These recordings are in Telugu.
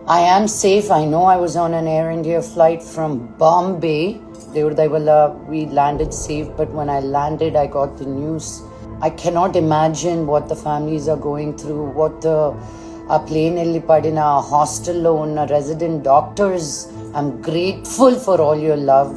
I am safe. I know I was on an Air India flight from Bombay. We landed safe, but when I landed, I got the news. I cannot imagine what the families are going through, what the plane padina hostel lo unna resident doctors. I'm grateful for all your love.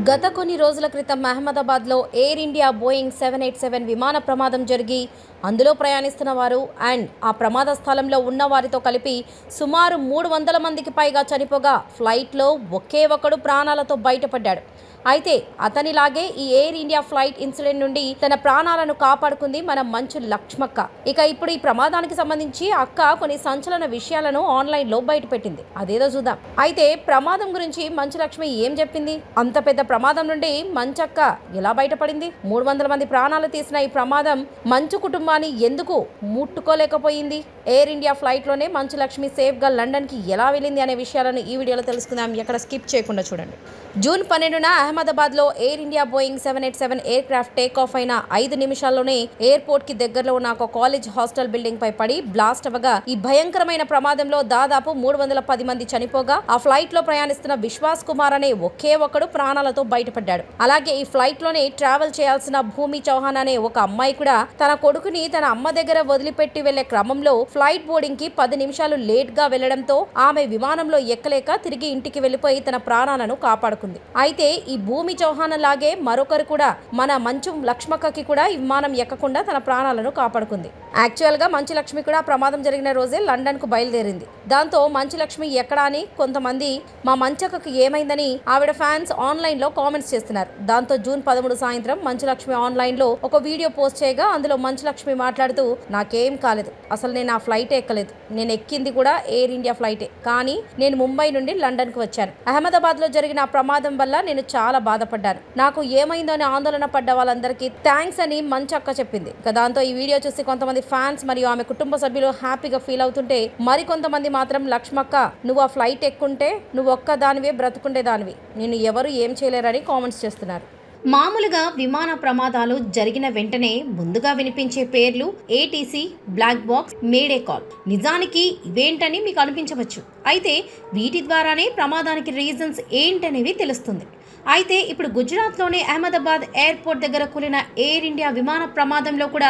గత కొన్ని రోజుల క్రితం అహ్మదాబాద్లో ఎయిర్ ఇండియా బోయింగ్ 787 విమాన ప్రమాదం జరిగి అందులో ప్రయాణిస్తున్న వారు అండ్ ఆ ప్రమాద స్థలంలో ఉన్న వారితో కలిపి సుమారు 300 మందికి పైగా చనిపోగా ఫ్లైట్లో ఒకే ఒకడు ప్రాణాలతో బయటపడ్డాడు. అయితే అతనిలాగే ఈ ఎయిర్ ఇండియా ఫ్లైట్ ఇన్సిడెంట్ నుండి తన ప్రాణాలను కాపాడుకుంది మన మంచు లక్ష్మక్క. ఇక ఇప్పుడు ఈ ప్రమాదానికి సంబంధించి అక్క కొన్ని సంచలన విషయాలను ఆన్లైన్లో బయటపెట్టింది. అదేదో చూద్దాం. అయితే ప్రమాదం గురించి మంచు లక్ష్మి ఏం చెప్పింది? అంత పెద్ద ప్రమాదం నుండి మంచక్క ఎలా బయటపడింది? 300 మంది ప్రాణాలు తీసిన ఈ ప్రమాదం మంచు కుటుంబాన్ని ఎందుకు ముట్టుకోలేకపోయింది? ఎయిర్ ఇండియా ఫ్లైట్లోనే మంచు లక్ష్మి సేఫ్గా లండన్కి ఎలా వెళ్ళింది అనే విషయాలను ఈ వీడియోలో తెలుసుకుందాం. ఎక్కడ స్కిప్ చేయకుండా చూడండి. జూన్ 12న అహ్మదాబాద్లో air India Boeing 787 air craft take off అయిన 5 నిమిషాల్లోనే ఎయిర్పోర్ట్కి దగ్గరలో ఉన్న ఒక కాలేజ్ హాస్టల్ బిల్డింగ్ పై పడి బ్లాస్ట్ అవ్వగా ఈ భయంకరమైన ప్రమాదంలో దాదాపు 310 మంది చనిపోగా ఆ ఫ్లైట్ లో ప్రయాణిస్తున్న విశ్వాస్ కుమార్ అనే ఒకే ఒకడు ప్రాణాలతో బయటపడ్డాడు. అలాగే ఈ ఫ్లైట్ లోనే ట్రావెల్ చేయాల్సిన భూమి చౌహాన్ అనే ఒక అమ్మాయి కూడా తన కొడుకుని తన అమ్మ దగ్గర వదిలిపెట్టి వెళ్లే క్రమంలో ఫ్లైట్ బోర్డింగ్ కి 10 నిమిషాలు లేట్ గా వెళ్లడంతో ఆమె విమానంలో ఎక్కలేక తిరిగి ఇంటికి వెళ్లిపోయి తన ప్రాణాలను కాపాడుకుంది. అయితే ఈ భూమి చౌహాన్ లాగే మరొకరు కూడా మన మంచు లక్ష్మక్కకి కూడా ఈ విమానం ఎక్కకుండా తన ప్రాణాలను కాపాడుకుంది. యాక్చువల్ గా మంచు లక్ష్మి కూడా ప్రమాదం జరిగిన రోజే లండన్ కు బయలుదేరింది. దాంతో మంచు లక్ష్మి ఎక్కడా అని కొంతమంది మా మంచక్కకి ఏమైందని ఆవిడ ఫ్యాన్స్ ఆన్లైన్ లో కామెంట్స్ చేస్తున్నారు. దాంతో జూన్ 13 సాయంత్రం మంచు లక్ష్మి ఆన్లైన్ లో ఒక వీడియో పోస్ట్ చేయగా అందులో మంచు లక్ష్మి మాట్లాడుతూ నాకేం కాలేదు, అసలు నేను ఆ ఫ్లైట్ ఎక్కలేదు, నేను ఎక్కింది కూడా ఎయిర్ ఇండియా ఫ్లైటే, కానీ నేను ముంబై నుండి లండన్ కు వచ్చాను. అహ్మదాబాద్ లో జరిగిన ప్రమాదం వల్ల నేను చాలా బాధపడ్డాను, నాకు ఏమైందో అని ఆందోళన పడ్డ వాళ్ళందరికీ థ్యాంక్స్ అని మంచక్క చెప్పింది. దాంతో ఈ వీడియో చూసి కొంతమంది ఫ్యాన్స్ మరియు ఆమె కుటుంబ సభ్యులు హ్యాపీగా ఫీల్ అవుతుంటే మరికొంతమంది మాత్రం లక్ష్మక్క నువ్వు ఆ ఫ్లైట్ ఎక్కుంటే నువ్వు ఒక్క దానివే బ్రతుకుండే దానివి, నేను ఎవరు ఏం చేయలేరని కామెంట్స్ చేస్తున్నారు. మామూలుగా విమాన ప్రమాదాలు జరిగిన వెంటనే ముందుగా వినిపించే పేర్లు ATC, black box, mayday call. నిజానికి ఇవేంటని మీకు అనిపించవచ్చు. అయితే వీటి ద్వారానే ప్రమాదానికి రీజన్స్ ఏంటనేవి తెలుస్తుంది. అయితే ఇప్పుడు గుజరాత్లోని అహ్మదాబాద్ ఎయిర్పోర్ట్ దగ్గర కూలిన ఎయిర్ ఇండియా విమాన ప్రమాదంలో కూడా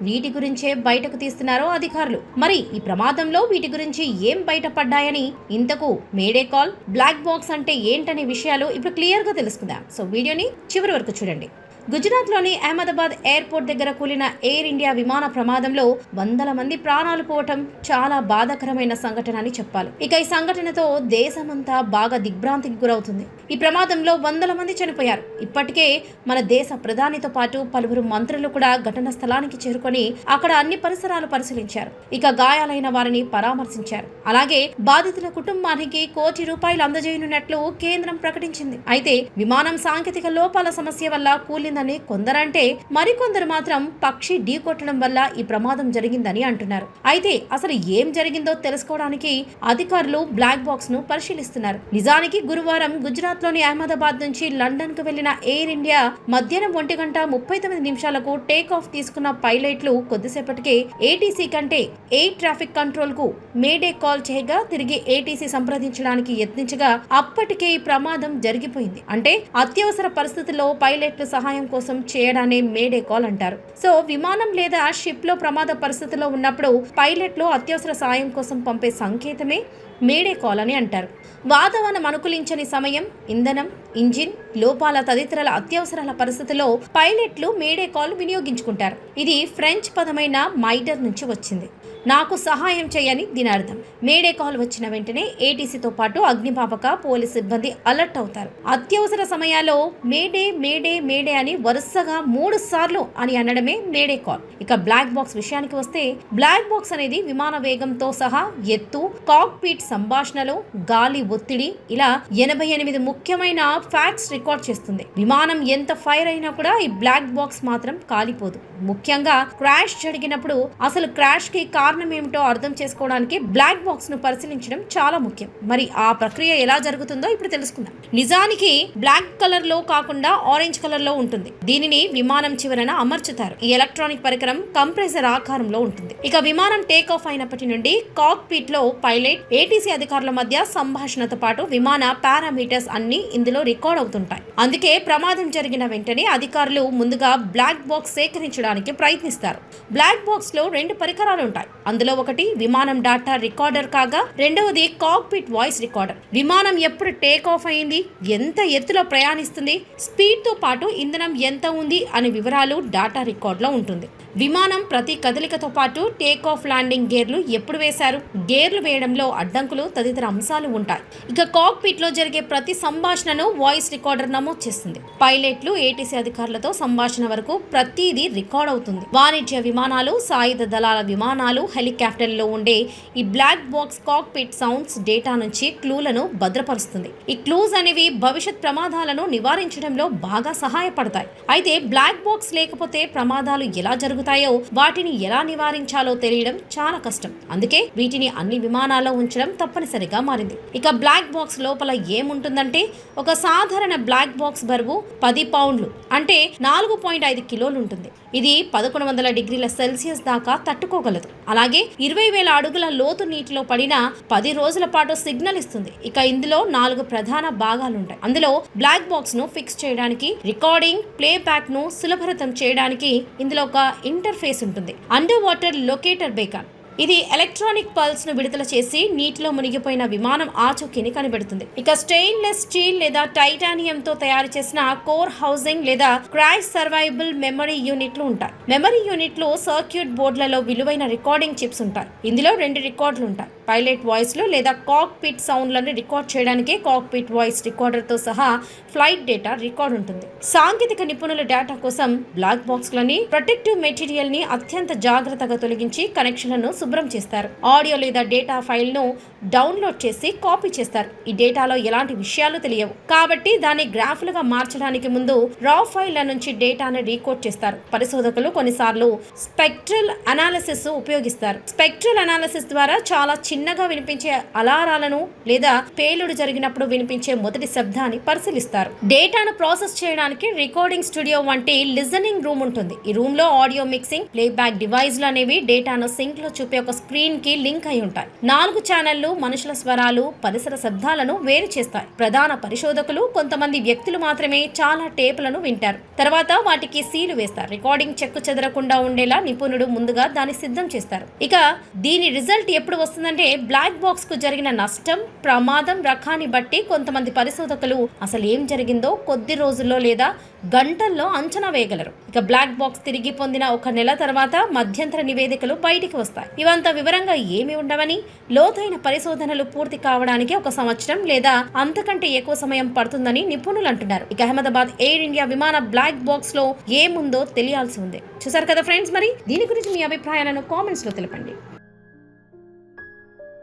వీటి గురించే బయటకు తీస్తున్నారు అధికారులు. మరి ఈ ప్రమాదంలో వీటి గురించి ఏం బయటపడ్డాయని, ఇంతకు మేడే కాల్, బ్లాక్ బాక్స్ అంటే ఏంటనే విషయాలు ఇప్పుడు క్లియర్గా తెలుసుకుందాం. సో వీడియోని చివరి వరకు చూడండి. గుజరాత్లోని అహ్మదాబాద్ ఎయిర్పోర్ట్ దగ్గర కూలిన ఎయిర్ ఇండియా విమాన ప్రమాదంలో 100 మంది ప్రాణాలు పోవటం చాలా బాధాకరమైన సంఘటన అని చెప్పాలి. ఇక ఈ సంఘటనతో దేశమంతా బాగా దిగ్భ్రాంతికి గురవుతుంది. ఈ ప్రమాదంలో 100 మంది చనిపోయారు. ఇప్పటికే మన దేశ ప్రధానితో పాటు పలువురు మంత్రులు కూడా ఘటన స్థలానికి చేరుకొని అక్కడ అన్ని పరిసరాలు పరిశీలించారు. ఇక గాయాలైన వారిని పరామర్శించారు. అలాగే బాధితుల కుటుంబానికి ₹1 అందజేయనున్నట్లు కేంద్రం ప్రకటించింది. అయితే విమానం సాంకేతిక లోపాల సమస్య వల్ల కూలిందని కొందరంటే, మరికొందరు మాత్రం పక్షి ఢీకొట్టడం వల్ల ఈ ప్రమాదం జరిగిందని అంటున్నారు. అయితే అసలు ఏం జరిగిందో తెలుసుకోవడానికి అధికారులు బ్లాక్ బాక్స్ ను పరిశీలిస్తున్నారు. నిజానికి గురువారం గుజరాత్ లోని అహ్మదాబాద్ నుంచి లండన్ కు వెళ్లిన ఎయిర్ ఇండియా మధ్యాహ్నం 1:39 టేక్ ఆఫ్ తీసుకున్న పైలట్లు కొద్దిసేపటికే ఏటీసీ కంటే ఎయిర్ ట్రాఫిక్ కంట్రోల్ కు మేడే కాల్ చేయగా తిరిగి ఏటీసీ సంప్రదించడానికి యత్నించగా అప్పటికే ఈ ప్రమాదం జరిగిపోయింది. అంటే అత్యవసర పరిస్థితుల్లో పైలట్లు సహాయం కోసం చేయడాన్ని మేడే కాల్ అంటారు. సో విమానం లేదా షిప్ లో ప్రమాద పరిస్థితుల్లో ఉన్నప్పుడు పైలట్లు అత్యవసర సాయం కోసం పంపే సంకేతమే మేడే కాల్ అని అంటారు. వాతావరణం అనుకూలించని సమయం, ఇంధనం, ఇంజిన్ లోపాల తదితర అత్యవసరాల పరిస్థితుల్లో పైలట్లు మేడే కాల్ వినియోగించుకుంటారు. ఇది ఫ్రెంచ్ పదమైన మైటర్ నుంచి వచ్చింది. నాకు సహాయం చేయని దీని అర్థం. మేడే కాల్ వచ్చిన వెంటనే ఏటీసీతో పాటు అగ్నిమాపక పోలీస్ సిబ్బంది అలర్ట్ అవుతారు. అత్యవసర సమయాల్లో మేడే మేడే మేడే అని వరుసగా 3 సార్లు అని అనడమే మేడే కాల్. ఇక బ్లాక్ బాక్స్ విషయానికి వస్తే, బ్లాక్ బాక్స్ అనేది విమాన వేగంతో సహా ఎత్తు, కాక్పిట్ సంభాషణలు, గాలి ఒత్తిడి ఇలా 88 ముఖ్యమైన ఫ్యాక్ట్స్ రికార్డ్ చేస్తుంది. విమానం ఎంత ఫైర్ అయినా కూడా ఈ బ్లాక్ బాక్స్ మాత్రం కాలిపోదు. ముఖ్యంగా క్రాష్ జరిగినప్పుడు అసలు క్రాష్ కి కారణం ఏమిటో అర్థం చేసుకోవడానికి బ్లాక్ బాక్స్ ను పరిశీలించడం చాలా ముఖ్యం. మరి ఆ ప్రక్రియ ఎలా జరుగుతుందో ఇప్పుడు తెలుసుకుందాం. నిజానికి బ్లాక్ కలర్ లో కాకుండా ఆరెంజ్ కలర్ లో ఉంటుంది. దీనిని విమానం చివరన అమర్చుతారు. ఈ ఎలక్ట్రానిక్ పరికరం కంప్రెసర్ ఆకారంలో ఉంటుంది. ఇక విమానం టేక్ ఆఫ్ అయినప్పటి నుండి కాక్పిట్ లో పైలట్, ఏటీసీ అధికారుల మధ్య సంభాషణతో పాటు విమాన పారామీటర్స్ అన్ని ఇందులో రికార్డ్ అవుతుంటాయి. అందుకే ప్రమాదం జరిగిన వెంటనే అధికారులు ముందుగా బ్లాక్ బాక్స్ సేకరించడానికి ప్రయత్నిస్తారు. బ్లాక్ బాక్స్ లో 2 పరికరాలు ఉంటాయి. అందులో ఒకటి విమానం డాటా రికార్డర్ కాగా రెండవది కాక్పిట్ వాయిస్ రికార్డర్. విమానం ఎప్పుడు టేక్ ఆఫ్ అయింది, ఎంత ఎత్తులో ప్రయాణిస్తుంది, స్పీడ్ తో పాటు ఇంధనం ఎంత ఉంది అనే వివరాలు డాటా రికార్డ్ లో ఉంటుంది. విమానం ప్రతి కదలికతో పాటు టేక్ ఆఫ్, ల్యాండింగ్ గేర్లు ఎప్పుడు వేశారు, గేర్లు వేయడంలో అడ్డంకులు తదితర అంశాలు ఉంటాయి. ఇక కాక్పిట్ లో జరిగే ప్రతి సంభాషణను వాయిస్ రికార్డర్ నమోదు చేస్తుంది. పైలట్లు, ఏటీసీ అధికారులతో సంభాషణ వరకు ప్రతిదీ రికార్డ్ అవుతుంది. వాణిజ్య విమానాలు, సాయుధ దళాల విమానాలు, హెలికాప్టర్లలో ఉండే ఈ black box cockpit sounds data నుంచి క్లూలను భద్రపరుస్తుంది. ఈ క్లూస్ అనేవి భవిష్యత్ ప్రమాదాలను నివారించడంలో బాగా సహాయపడతాయి. అయితే బ్లాక్ బాక్స్ లేకపోతే ప్రమాదాలు ఎలా జరుగుతాయో, వాటిని ఎలా నివారించాలో తెలియడం చాలా కష్టం. అందుకే వీటిని అన్ని విమానాల్లో ఉంచడం తప్పనిసరిగా మారింది. ఇక బ్లాక్ బాక్స్ లోపల ఏముంటుందంటే, ఒక సాధారణ బ్లాక్ బాక్స్ బరువు 10 పౌండ్లు అంటే 4.5 కిలోలు ఉంటుంది. ఇది 1100 డిగ్రీల సెల్సియస్ దాకా తట్టుకోగలదు. అలాగే 20,000 అడుగుల లోతు నీటిలో పడిన 10 రోజుల పాటు సిగ్నల్ ఇస్తుంది. ఇక ఇందులో 4 ప్రధాన భాగాలుంటాయి. అందులో బ్లాక్ బాక్స్ ను ఫిక్స్ చేయడానికి, రికార్డింగ్, ప్లే బ్యాక్ ను సులభతరం చేయడానికి ఇందులో ఒక ఇంటర్ఫేస్ ఉంటుంది. Under water locator beacon. ఇది ఎలక్ట్రానిక్ పల్స్ ను విడుదల చేసి నీటిలో మునిగిపోయిన విమానం ఆచూకీని కనిపెడుతుంది. ఇక స్టెయిన్లెస్ స్టీల్ లేదా టైటానియం తో తయారు చేసిన కోర్ హౌసింగ్ లేదా క్రాష్ సర్వైవల్ మెమరీ యూనిట్లు ఉంటాయి. మెమరీ యూనిట్లు సర్క్యూట్ బోర్డులలో విలువైన రికార్డింగ్ చిప్స్ ఉంటాయి. ఇందులో 2 రికార్డులు ఉంటాయి. పైలట్ వాయిస్లు లేదా కాక్పిట్ సౌండ్లను రికార్డ్ చేయడానికి కాక్పిట్ వాయిస్ రికార్డర్తో సహా ఫ్లైట్ డేటా రికార్డ్ ఉంటుంది. సాంకేతిక నిపుణుల డేటా కోసం బ్లాక్ బాక్స్లని, ప్రొటెక్టివ్ మెటీరియల్ ని అత్యంత జాగ్రత్తగా తొలగించి కనెక్షన్లను శుభ్రం చేస్తారు. ఆడియో లేదా డేటా ఫైల్ ను డౌన్లోడ్ చేసి కాపీ చేస్తారు. ఈ డేటాలో ఎలాంటి విషయాలు తెలియవు కాబట్టి దాన్ని గ్రాఫ్లుగా మార్చడానికి ముందు రా ఫైళ్ల నుంచి డేటాను రీకోడ్ చేస్తారు. పరిశోధకులు కొన్నిసార్లు స్పెక్ట్రల్ అనాలిసిస్ ఉపయోగిస్తారు. స్పెక్ట్రల్ అనాలిసిస్ ద్వారా చాలా చిన్నగా వినిపించే అలారాలను లేదా పేలుడు జరిగినప్పుడు వినిపించే మొదటి శబ్దాన్ని పరిశీలిస్తారు. డేటాను ప్రాసెస్ చేయడానికి రికార్డింగ్ స్టూడియో వంటి లిజనింగ్ రూమ్ ఉంటుంది. ఈ రూమ్ లో ఆడియో మిక్సింగ్, ప్లేబ్యాక్ డివైస్లు అనేవి డేటాను సింక్ లో చూపే ఒక స్క్రీన్ కి లింక్ అయి ఉంటాయి. 4 ఛానళ్లు మనుషుల స్వరాలు, పరిసర శబ్దాలను వేరు చేస్తాయి. ప్రధాన పరిశోధకులు కొంతమంది వ్యక్తులు మాత్రమే చాలా టేపులను వింటారు. తర్వాత వాటికి సీలు వేస్తారు. రికార్డింగ్ చెక్కు చెదరకుండా ఉండేలా నిపుణుడు ముందుగా దాన్ని సిద్ధం చేస్తారు. ఇక దీని రిజల్ట్ ఎప్పుడు వస్తుందంటే, బ్లాక్ బాక్స్ కు జరిగిన నష్టం, ప్రమాదం రకాన్ని బట్టి కొంతమంది పరిశోధకులు అసలు ఏం జరిగిందో కొద్ది రోజుల్లో లేదా గంటల్లో అంచనా వేయగలరు. ఇక బ్లాక్ బాక్స్ తిరిగి పొందిన 1 నెల తర్వాత మధ్యంతర నివేదికలు బయటికి వస్తాయి. ఇవంత వివరంగా ఏమి ఉండవని, లోతైన పరిశోధనలు పూర్తి కావడానికి 1 సంవత్సరం లేదా అంతకంటే ఎక్కువ సమయం పడుతుందని నిపుణులు అంటున్నారు. ఇక అహ్మదాబాద్ ఎయిర్ ఇండియా విమాన బ్లాక్ బాక్స్ లో ఏముందో తెలియాల్సి ఉంది. చూసారు కదా ఫ్రెండ్స్, మరి దీని గురించి మీ అభిప్రాయాలను కామెంట్స్ లో తెలపండి.